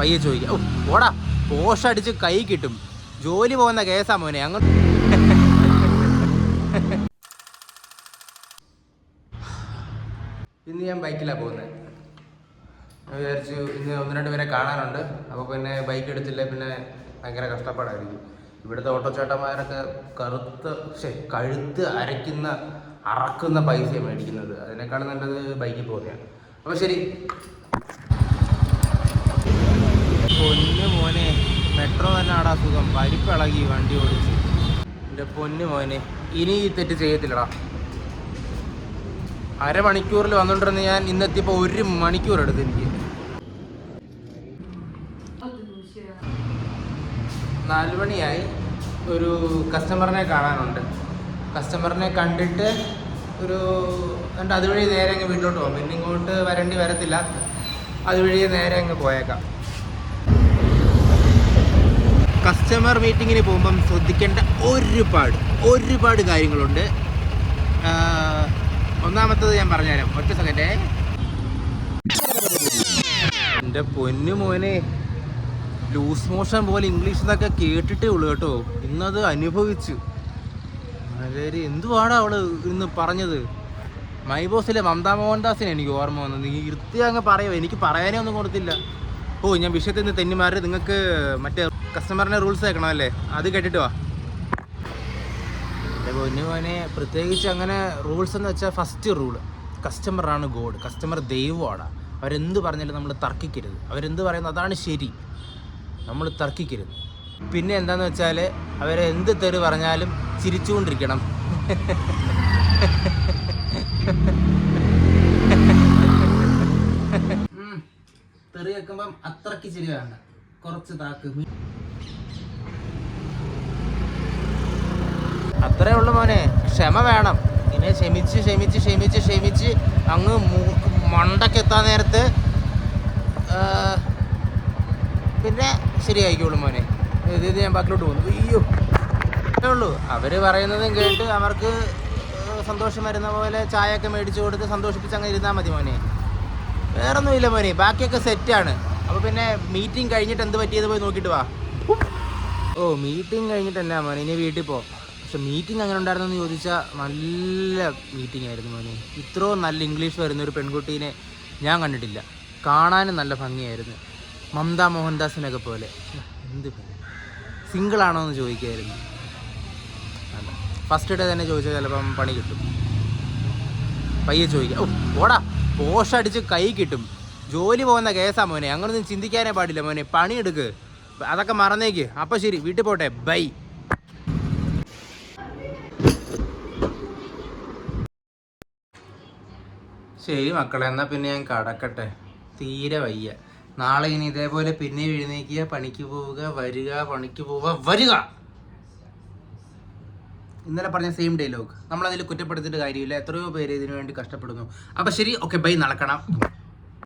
പയ്യെ ചോദിക്കാം. ഓടാ പോഷടിച്ച് കൈ കിട്ടും. ജോലി പോകുന്ന കേസാ മോനെ. അങ്ങോട്ട് ഇന്ന് ഞാൻ ബൈക്കിലാണ് പോകുന്നത്. ഞാൻ വിചാരിച്ചു ഇന്ന് 1-2 പേരെ കാണാനുണ്ട്. അപ്പോൾ പിന്നെ ബൈക്ക് എടുത്തില്ല പിന്നെ ഭയങ്കര കഷ്ടപ്പാടായിരിക്കും. ഇവിടുത്തെ ഓട്ടോച്ചേട്ടന്മാരൊക്കെ കഴുത്ത് അറക്കുന്ന പൈസയാണ് മേടിക്കുന്നത്. അതിനേക്കാളും നല്ലത് ബൈക്കിൽ പോകുന്നതാണ്. അപ്പോൾ ശരി. പൊന്നു മോനെ, മെട്രോ തന്നെ ആടാ സുഖം. പരിപ്പിളകി വണ്ടി ഓടിച്ച്. എൻ്റെ പൊന്നു മോനെ, ഇനി ഈ തെറ്റ് ചെയ്യത്തില്ലടാ. അരമണിക്കൂറിൽ വന്നുകൊണ്ടിരുന്ന ഞാൻ ഇന്നെത്തിയപ്പോൾ 1 മണിക്കൂർ എടുത്ത് എനിക്ക്. 4 മണിയായി. ഒരു കസ്റ്റമറിനെ കാണാനുണ്ട്. കസ്റ്റമറിനെ കണ്ടിട്ട് അതുവഴി നേരെ അങ്ങ് വീട്ടിലോട്ട് പോകും. പിന്നെ ഇങ്ങോട്ട് വരത്തില്ല. അതുവഴി നേരെ അങ്ങ് പോയേക്കാം. കസ്റ്റമർ മീറ്റിങ്ങിന് പോകുമ്പം ശ്രദ്ധിക്കേണ്ട ഒരുപാട് കാര്യങ്ങളുണ്ട്. ഒന്നാമത്തത് ഞാൻ പറഞ്ഞുതരാം. ഒറ്റ സെക്കൻഡേ. എൻ്റെ പൊന്നു മോനെ, ലൂസ് മോഷൻ പോലെ ഇംഗ്ലീഷ് എന്നൊക്കെ കേട്ടിട്ടേ ഉള്ളൂ കേട്ടോ. ഇന്നത് അനുഭവിച്ചു. അതായത് എന്തുവാണ് അവള് ഇന്ന് പറഞ്ഞത്? മൈ ബോസിലെ മമതാ മോഹൻദാസിനെ എനിക്ക് ഓർമ്മ വന്നത്. നീ ഇരുത്തി അങ്ങ് പറയുമോ? എനിക്ക് പറയാനേ ഒന്നും കൊടുത്തില്ല. ഞാൻ വിഷയത്തിൽ നിന്ന് തെന്നിമാറി. നിങ്ങൾക്ക് മറ്റേ കസ്റ്റമറിൻ്റെ റൂൾസ് കേൾക്കണമല്ലേ? അത് കേട്ടിട്ട് വാ. എൻ്റെ പൊന്നു മോനെ, പ്രത്യേകിച്ച് അങ്ങനെ റൂൾസ് എന്ന് വെച്ചാൽ ഫസ്റ്റ് റൂള് കസ്റ്റമറാണ് ഗോഡ്. കസ്റ്റമർ ദൈവമാണ്. അവരെന്ത് പറഞ്ഞാലും നമ്മൾ തർക്കിക്കരുത്. അവരെന്ത് പറയുന്നു അതാണ് ശരി. നമ്മൾ തർക്കിക്കരുത്. പിന്നെ എന്താണെന്ന് വെച്ചാൽ അവരെ എന്ത് തെറി പറഞ്ഞാലും ചിരിച്ചുകൊണ്ടിരിക്കണം. തെറി വെക്കുമ്പം അത്രയ്ക്ക് ചിരി വേണ്ട, കുറച്ച് താക്ക്. അത്രേ ഉള്ളു മോനെ. ക്ഷമ വേണം. ഇങ്ങനെ ക്ഷമിച്ച് അങ്ങ് മണ്ടക്കെത്താൻ നേരത്ത് പിന്നെ ശരിയായിക്കോളൂ മോനെ. ഇത് ഞാൻ ബാക്കിലോട്ട് പോകുന്നു. അയ്യോ, അത്രേ ഉള്ളൂ. അവർ പറയുന്നതും കേട്ട് അവർക്ക് സന്തോഷം വരുന്ന പോലെ ചായയൊക്കെ മേടിച്ചു കൊടുത്ത് സന്തോഷിപ്പിച്ച് അങ്ങ് ഇരുന്നാൽ മതി മോനെ. വേറൊന്നുമില്ല മോനെ, ബാക്കിയൊക്കെ സെറ്റാണ്. അപ്പോൾ പിന്നെ മീറ്റിംഗ് കഴിഞ്ഞിട്ട് എന്ത് പറ്റിയത് പോയി നോക്കിയിട്ട് വാ. മീറ്റിംഗ് കഴിഞ്ഞിട്ട് എന്നാ മോനെ, ഇനി വീട്ടിൽ പോ. പക്ഷെ മീറ്റിംഗ് അങ്ങനെ ഉണ്ടായിരുന്നെന്ന് ചോദിച്ചാൽ നല്ല മീറ്റിംഗ് ആയിരുന്നു മോനെ. ഇത്രയും നല്ല ഇംഗ്ലീഷ് വരുന്ന ഒരു പെൺകുട്ടീനെ ഞാൻ കണ്ടിട്ടില്ല. കാണാനും നല്ല ഭംഗിയായിരുന്നു. മമതാ മോഹൻദാസിനൊക്കെ പോലെ. എന്ത് സിംഗിളാണോ എന്ന് ചോദിക്കുമായിരുന്നു. ഫസ്റ്റ് ഡേ തന്നെ ചോദിച്ചാൽ ചിലപ്പം പണി കിട്ടും. പയ്യെ ചോദിക്കാം. ഓടാ പോഷടിച്ച് കൈ കിട്ടും. ജോലി പോകുന്ന കേസാ മോനെ. അങ്ങനൊന്നും ചിന്തിക്കാനേ പാടില്ല മോനെ. പണിയെടുക്ക്. അതൊക്കെ മറന്നേക്ക്. അപ്പം ശരി, വീട്ടിൽ പോട്ടെ. ബൈ. ശരി മക്കളെ, എന്നാൽ പിന്നെ ഞാൻ കടക്കട്ടെ. തീരെ വയ്യ. നാളെ ഇനി ഇതേപോലെ പിന്നെ എഴുന്നേക്കുക, പണിക്ക് പോവുക, വരിക, പണിക്ക് പോവുക, വരിക. ഇന്നലെ പറഞ്ഞ സെയിം ഡയലോഗ്. നമ്മളതിൽ കുറ്റപ്പെടുത്തിയിട്ട് കാര്യമില്ല. എത്രയോ പേര് ഇതിനു വേണ്ടി കഷ്ടപ്പെടുന്നു. അപ്പം ശരി, ഓക്കെ ബൈ. നടക്കണം.